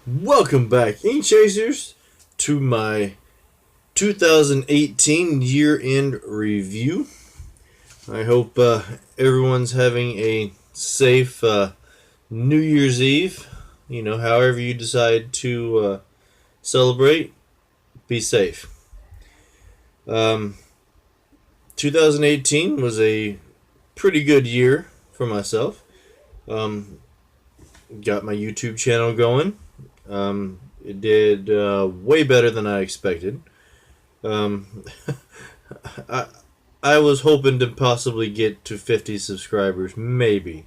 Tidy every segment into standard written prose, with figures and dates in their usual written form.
Welcome back, Ink Chasers, to my 2018 year-end review. I hope everyone's having a safe New Year's Eve. However you decide to celebrate, be safe. Um, 2018 was a pretty good year for myself. Um, got my YouTube channel going. It did way better than I expected. Um, I I was hoping to possibly get to 50 subscribers, maybe,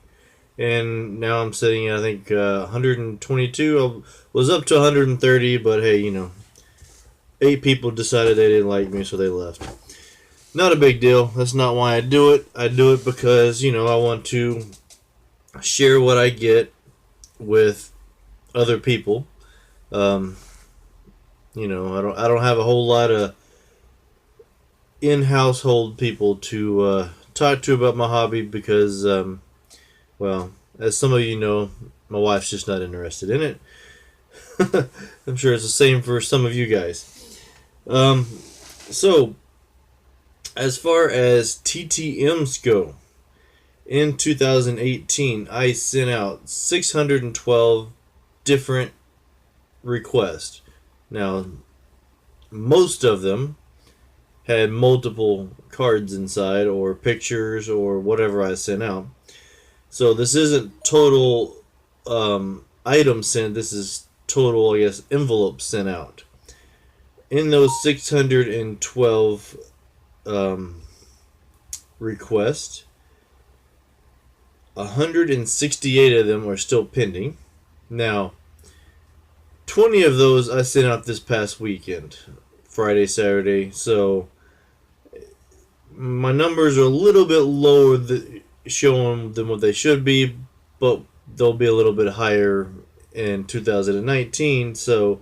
and now I'm sitting at I think 122. I was up to 130, but hey, 8 people decided they didn't like me, so they left. Not a big deal. That's not why I do it. I do it because I want to share what I get with other people. Um, I don't have a whole lot of in household people to talk to about my hobby because, well, as some of you know, my wife's just not interested in it. I'm sure it's the same for some of you guys. So, as far as TTMs go, in 2018, I sent out 612 different requests. Now, most of them had multiple cards inside or pictures or whatever I sent out. So this isn't total items sent. This is total, I guess, envelopes sent out. In those 612 requests, 168 of them are still pending. Now, 20 of those I sent out this past weekend, Friday, Saturday. So my numbers are a little bit lower showing than what they should be, but they'll be a little bit higher in 2019. So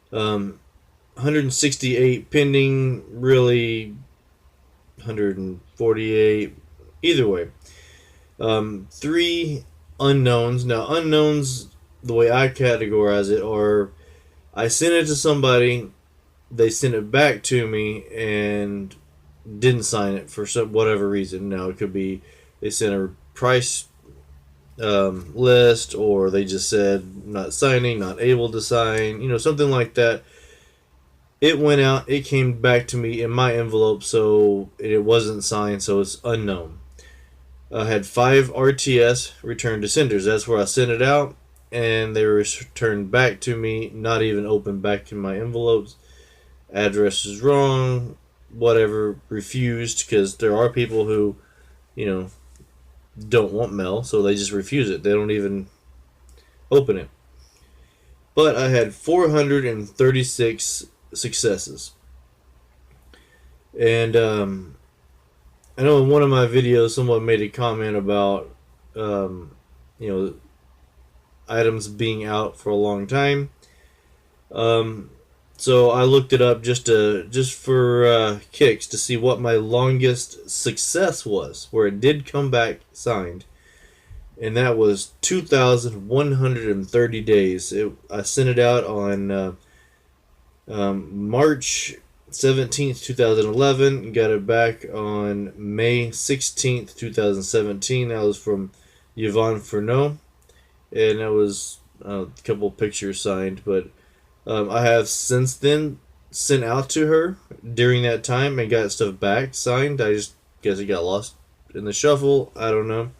168 pending, really 148. Either way, 3 unknowns. Now, unknowns, the way I categorize it, are I sent it to somebody, they sent it back to me, and didn't sign it for whatever reason. Now, it could be they sent a price list, or they just said not signing, not able to sign, something like that. It went out, it came back to me in my envelope, so it wasn't signed, so it's unknown. I had 5 RTS returned to senders. That's where I sent it out, and they were returned back to me, not even opened back in my envelopes. Address is wrong, whatever, refused, because there are people who, don't want mail, so they just refuse it. They don't even open it. But I had 436 successes. And I know in one of my videos, someone made a comment about, you know, items being out for a long time. So I looked it up just for kicks to see what my longest success was, where it did come back signed, and that was 2,130 days. I sent it out on March 17th, 2011, and got it back on May 16th, 2017. That was from Yvonne Furneaux, and that was a couple pictures signed, but I have since then sent out to her during that time and got stuff back signed. I just guess it got lost in the shuffle. I don't know.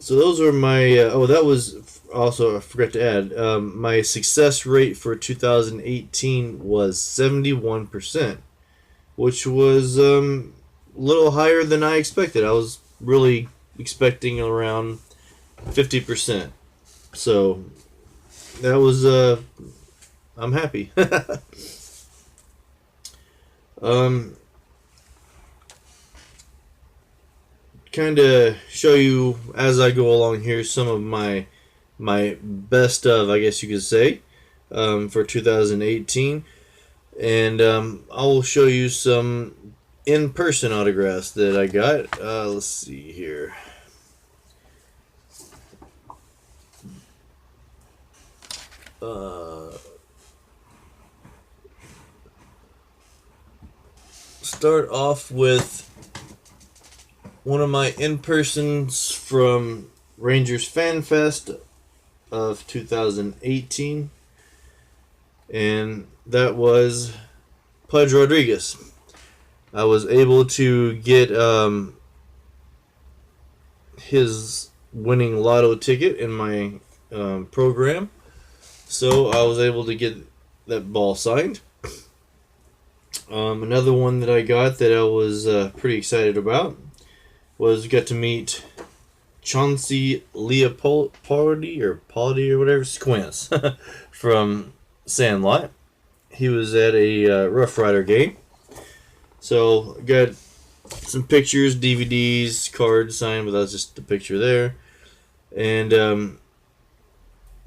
So those are my. That was also, I forgot to add. My success rate for 2018 was 71%, which was a little higher than I expected. I was really expecting around 50%. So that was I'm happy. Kind of show you as I go along here some of my best of, I guess you could say, for 2018, and I will show you some in-person autographs that I got. Let's see here. uh, start off with one of my in-persons from Rangers Fan Fest of 2018, and that was Pudge Rodriguez. I was able to get his winning lotto ticket in my program, so I was able to get that ball signed. Another one that I got that I was pretty excited about was got to meet Chauncey Leopoldi or whatever, Squints from Sandlot. He was at a Rough Rider game. So got some pictures, DVDs, cards signed, but that's just the picture there. And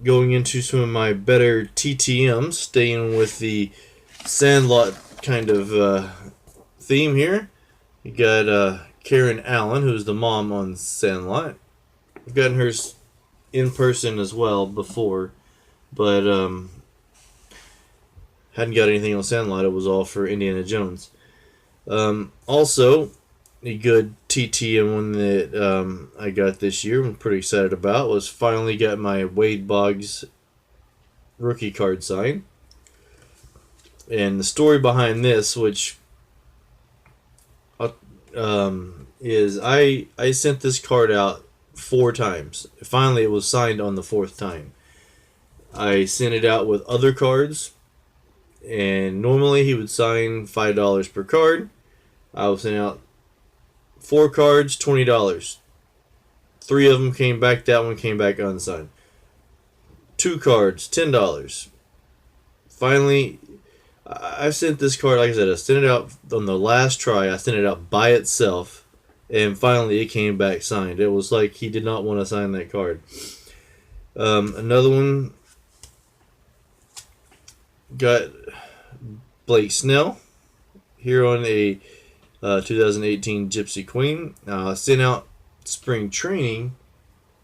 going into some of my better TTMs, staying with the Sandlot kind of theme here. You got Karen Allen, who's the mom on Sandlot. I've gotten hers in person as well before, but hadn't got anything on Sandlot. It was all for Indiana Jones. Also, a good TTM one that I got this year, I'm pretty excited about, was finally got my Wade Boggs rookie card signed. And the story behind this, which is I sent this card out 4 times. Finally, it was signed on the 4th time. I sent it out with other cards, and normally he would sign $5 per card. I was sending out 4 cards, $20. 3 of them came back. That one came back unsigned. 2 cards, $10. Finally, I sent this card, like I said, I sent it out on the last try. I sent it out by itself, and finally it came back signed. It was like he did not want to sign that card. Another one got Blake Snell here on a 2018 Gypsy Queen. Sent out spring training.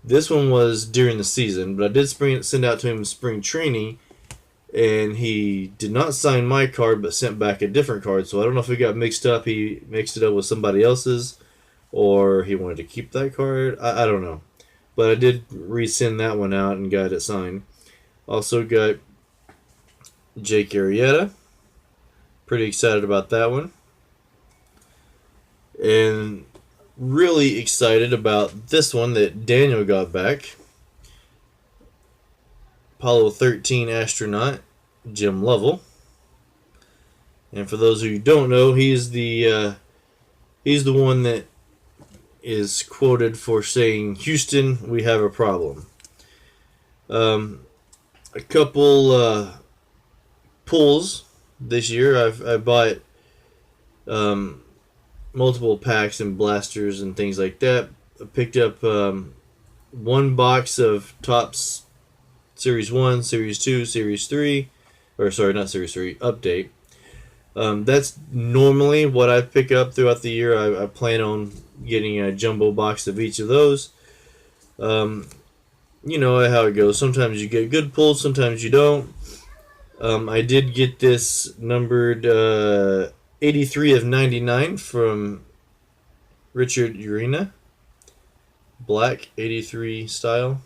This one was during the season, but I did send out to him spring training, and he did not sign my card but sent back a different card. So I don't know if it got mixed up. He mixed it up with somebody else's, or he wanted to keep that card. I don't know. But I did resend that one out and got it signed. Also got Jake Arrieta. Pretty excited about that one. And really excited about this one that Daniel got back. Apollo 13 astronaut Jim Lovell. And for those of you who don't know, he's the one that is quoted for saying, "Houston, we have a problem." A couple pulls this year. I bought multiple packs and blasters and things like that. I picked up 1 box of Topps Series 1, Series 2, Series 3, or sorry, not Series 3, Update. That's normally what I pick up throughout the year. I plan on getting a jumbo box of each of those. You know how it goes. Sometimes you get good pulls, sometimes you don't. I did get this numbered 83 of 99 from Richard Urena. Black 83 style.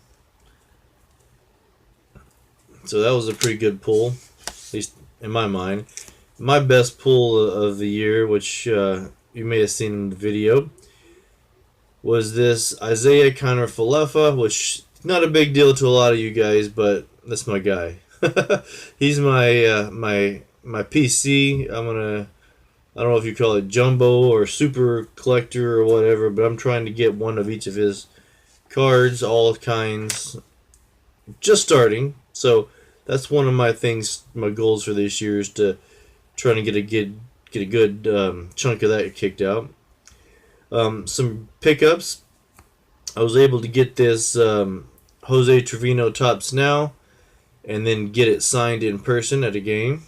So that was a pretty good pull, at least in my mind. My best pull of the year, which you may have seen in the video, was this Isaiah Kiner-Falefa, which is not a big deal to a lot of you guys, but that's my guy. He's my my PC. I don't know if you call it jumbo or super collector or whatever, but I'm trying to get one of each of his cards, all kinds, just starting. So that's one of my things, my goals for this year is to try to get a good chunk of that kicked out. Some pickups. I was able to get this Jose Trevino Topps Now, and then get it signed in person at a game.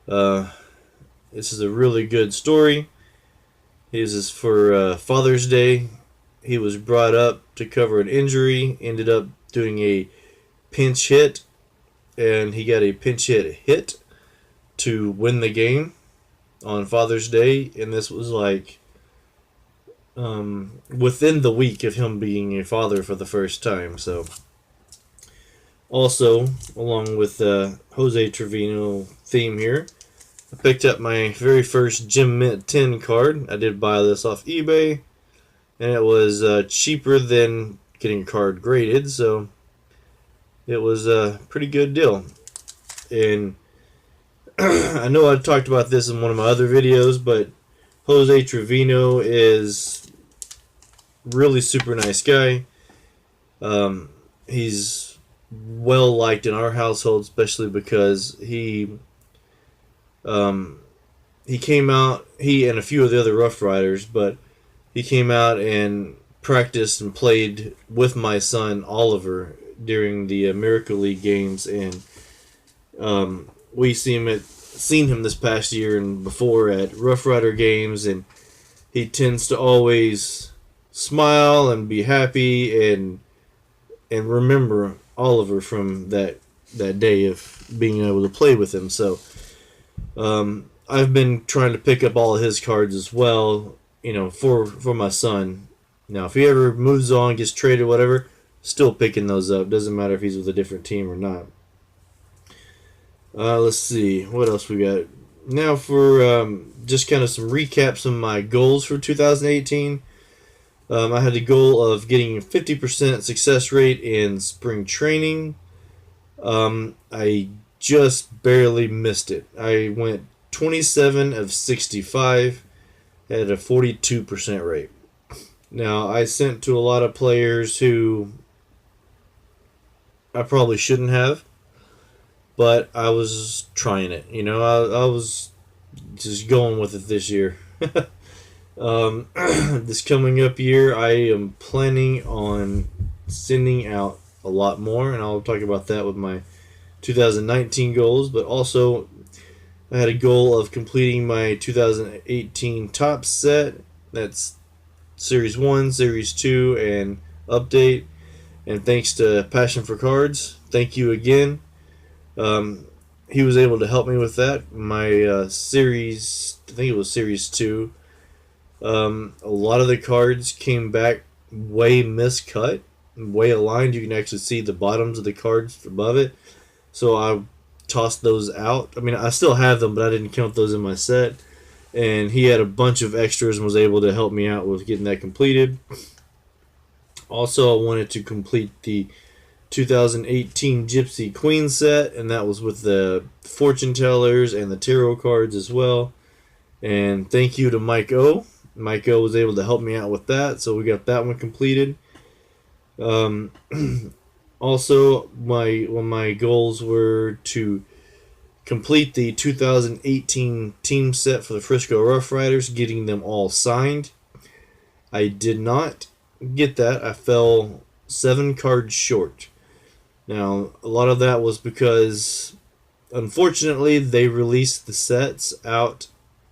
This is a really good story. His is for Father's Day. He was brought up to cover an injury, ended up doing a pinch hit and he got a pinch hit to win the game on Father's Day, and this was like within the week of him being a father for the first time. So, also, along with the Jose Trevino theme here, I picked up my very first Gem Mint 10 card. I did buy this off eBay, and it was cheaper than getting a card graded, so it was a pretty good deal. And I know I talked about this in one of my other videos, but Jose Trevino is really super nice guy. He's well liked in our household, especially because he came out, he and a few of the other Rough Riders, but he came out and practiced and played with my son Oliver during the Miracle League games, and we seen him this past year and before at Rough Rider games, and he tends to always smile and be happy and remember Oliver from that day of being able to play with him. So I've been trying to pick up all of his cards as well, for my son. Now, if he ever moves on, gets traded, whatever, still picking those up. Doesn't matter if he's with a different team or not. Let's see, what else we got. Now for just kind of some recaps of my goals for 2018. I had the goal of getting a 50% success rate in spring training. I just barely missed it. I went 27 of 65 at a 42% rate. Now, I sent to a lot of players who I probably shouldn't have, but I was trying it. I was just going with it this year. This coming up year, I am planning on sending out a lot more, and I'll talk about that with my 2019 goals, but also I had a goal of completing my 2018 top set. That's Series 1, Series 2, and Update. And thanks to Passion for Cards, thank you again. He was able to help me with that. My Series, I think it was Series 2, a lot of the cards came back way miscut, way aligned. You can actually see the bottoms of the cards above it. So I tossed those out. I mean, I still have them, but I didn't count those in my set. And he had a bunch of extras and was able to help me out with getting that completed. Also, I wanted to complete the 2018 Gypsy Queen set, and that was with the fortune tellers and the tarot cards as well. And thank you to Mike O. Mike O was able to help me out with that, so we got that one completed. Also, my goals were to complete the 2018 team set for the Frisco Rough Riders, getting them all signed. I did not get that. I fell 7 cards short. Now, a lot of that was because, unfortunately, they released the sets out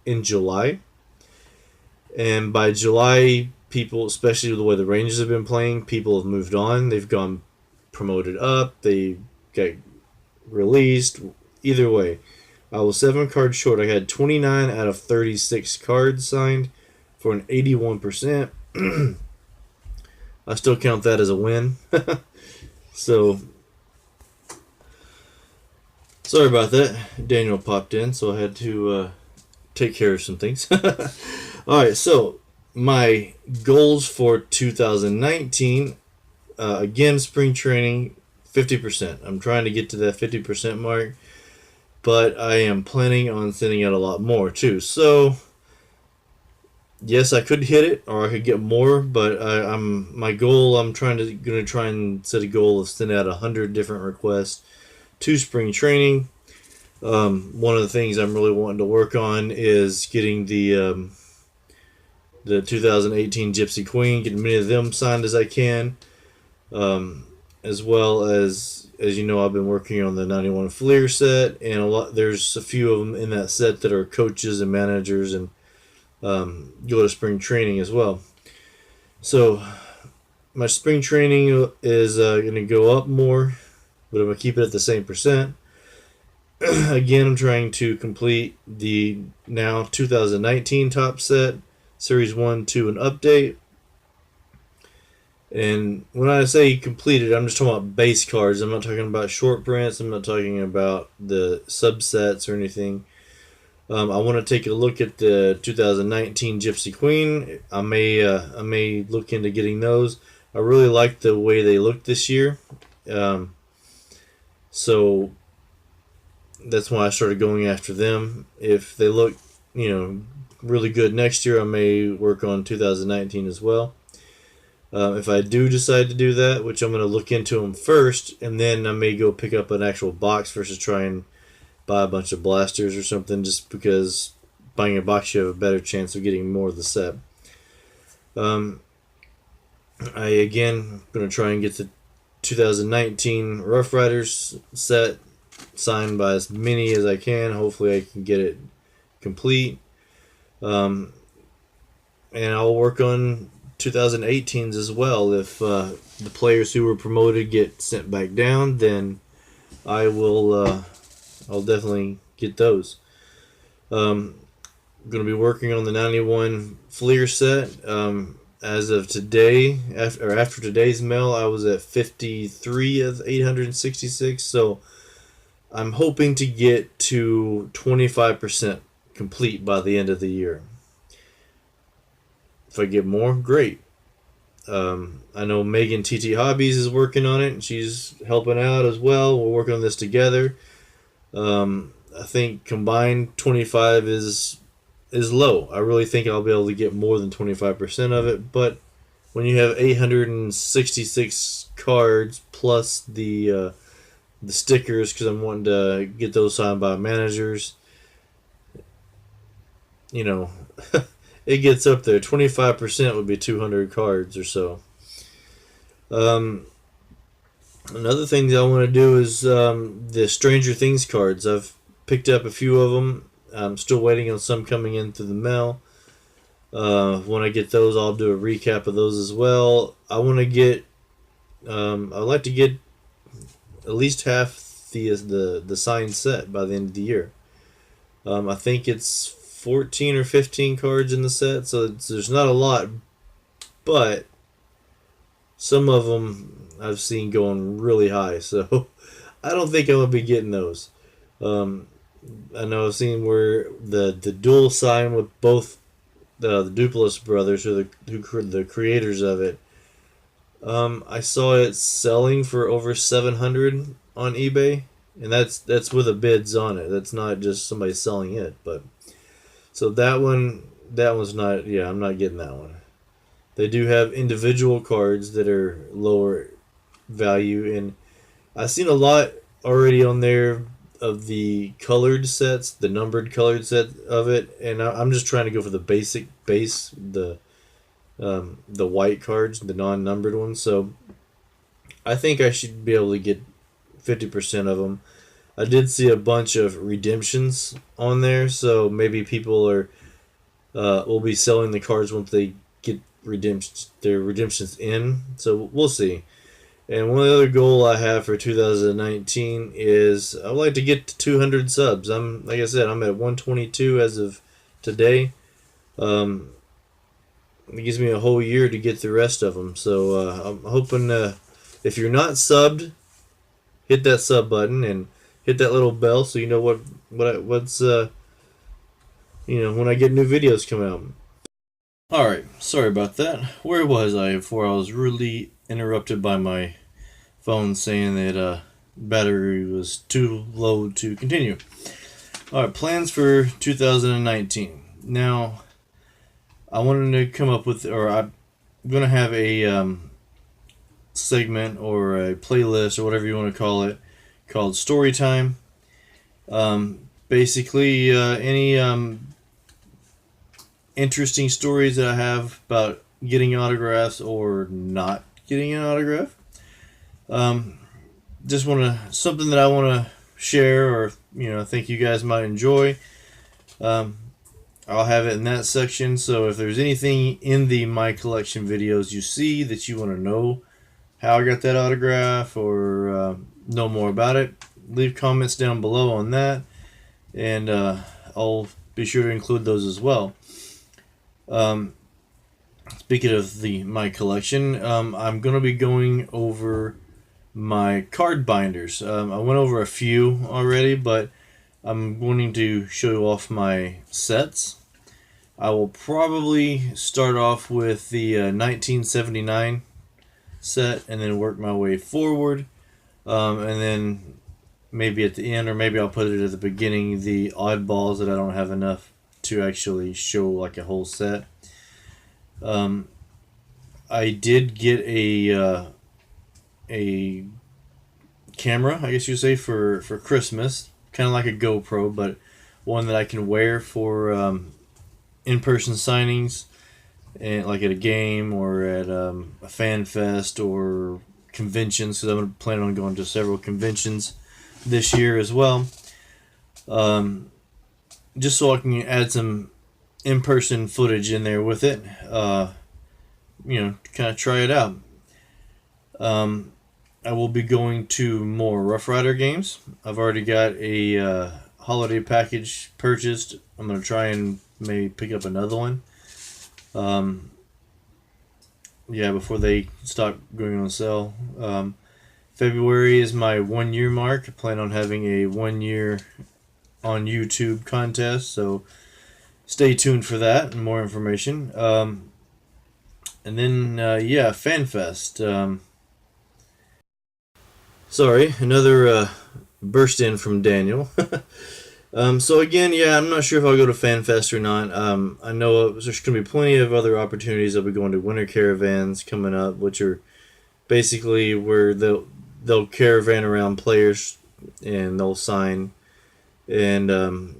in July. And by July, people, especially the way the Rangers have been playing, people have moved on. They've gone promoted up. They got released. Either way, I was 7 cards short. I had 29 out of 36 cards signed for an 81%. I still count that as a win. So, sorry about that. Daniel popped in, so I had to take care of some things. Alright, so my goals for 2019, again, spring training, 50%. I'm trying to get to that 50% mark, but I am planning on sending out a lot more too. So, yes, I could hit it, or I could get more, but my goal. I'm gonna try and set a goal of sending out 100 different requests to spring training. One of the things I'm really wanting to work on is getting the 2018 Gypsy Queen, getting many of them signed as I can, as well as you know, I've been working on the 91 Fleer set, and there's a few of them in that set that are coaches and managers and go to spring training as well. So my spring training is going to go up more. but I'm going to keep it at the same percent. Again, I'm trying to complete the now 2019 Topps set, Series 1, 2, and Update. And when I say completed, I'm just talking about base cards. I'm not talking about short prints. I'm not talking about the subsets or anything. I want to take a look at the 2019 Gypsy Queen. I may look into getting those. I really like the way they look this year. So that's why I started going after them. If they look, really good next year, I may work on 2019 as well. If I do decide to do that, which I'm going to look into them first, and then I may go pick up an actual box versus try and buy a bunch of blasters or something, just because buying a box you have a better chance of getting more of the set. I again going to try and get the 2019 Rough Riders set signed by as many as I can. Hopefully I can get it complete. And I'll work on 2018s as well. If the players who were promoted get sent back down, then I will I'll definitely get those. I'm going to be working on the 91 Fleer set. As of today, after today's mail, I was at 53 of 866, so I'm hoping to get to 25% complete by the end of the year. If I get more, great. I know Megan TT Hobbies is working on it, and she's helping out as well. We're working on this together. I think combined 25 is low. I really think I'll be able to get more than 25% of it, but when you have 866 cards plus the stickers, because I'm wanting to get those signed by managers, it gets up there. 25% would be 200 cards or so. Another thing that I want to do is the Stranger Things cards. I've picked up a few of them. I'm still waiting on some coming in through the mail. When I get those, I'll do a recap of those as well. I want to get, I'd like to get at least half the signed set by the end of the year. I think it's 14 or 15 cards in the set, so there's not a lot, but some of them I've seen going really high, so I don't think I'm going to be getting those. I know I've seen where the dual sign with both the Duplass brothers, or the creators of it. I saw it selling for over 700 on eBay, and that's with the bids on it. That's not just somebody selling it, but so that one's not. Yeah, I'm not getting that one. They do have individual cards that are lower value, and I've seen a lot already on there of the colored sets, the numbered colored set of it, and I'm just trying to go for the basic base, the white cards, the non-numbered ones. So I think I should be able to get 50% of them. I did see a bunch of redemptions on there, so maybe people will be selling the cards once they get their redemptions in. So we'll see. And one other goal I have for 2019 is I'd like to get to 200 subs. Like I said, I'm at 122 as of today. It gives me a whole year to get the rest of them. So I'm hoping if you're not subbed, hit that sub button and hit that little bell so you know what's when I get new videos come out. All right, sorry about that. Where was I before I was really interrupted by my phone saying that battery was too low to continue. All right, plans for 2019. Now, I wanted to come up with, or I'm going to have a segment or a playlist or whatever you want to call it, called Story Time. Basically, any interesting stories that I have about getting autographs or not getting an autograph. Just something that I want to share, or think you guys might enjoy. I'll have it in that section. So if there's anything in the My Collection videos you see that you want to know how I got that autograph, or know more about it, leave comments down below on that, and I'll be sure to include those as well. Speaking of my collection, I'm going to be going over my card binders. I went over a few already, but I'm wanting to show off my sets. I will probably start off with the 1979 set and then work my way forward. And then maybe at the end, or maybe I'll put it at the beginning, the oddballs that I don't have enough to actually show like a whole set. I did get a camera, I guess you say, for Christmas, kind of like a GoPro, but one that I can wear for in-person signings, and like at a game or at a fan fest or conventions. Because I'm planning on going to several conventions this year as well. Just so I can add some in-person footage in there with it. Kind of try it out. I will be going to more Rough Rider games. I've already got a holiday package purchased. I'm going to try and maybe pick up another one. Before they stop going on sale. February is my 1 year mark. I plan on having a 1 year on YouTube contest, so stay tuned for that and more information. And then, FanFest. Sorry, another burst in from Daniel. So again, I'm not sure if I'll go to FanFest or not. I know there's going to be plenty of other opportunities. I'll be going to winter caravans coming up, which are basically where they'll caravan around players and they'll sign, and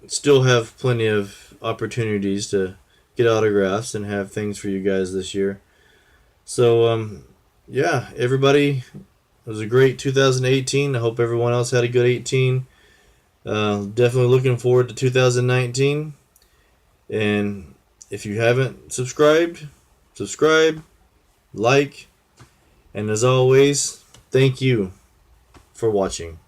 still have plenty of opportunities to get autographs and have things for you guys this year. So everybody, it was a great 2018. I hope everyone else had a good 18. Definitely looking forward to 2019. And if you haven't subscribed, subscribe, like, and as always, thank you for watching.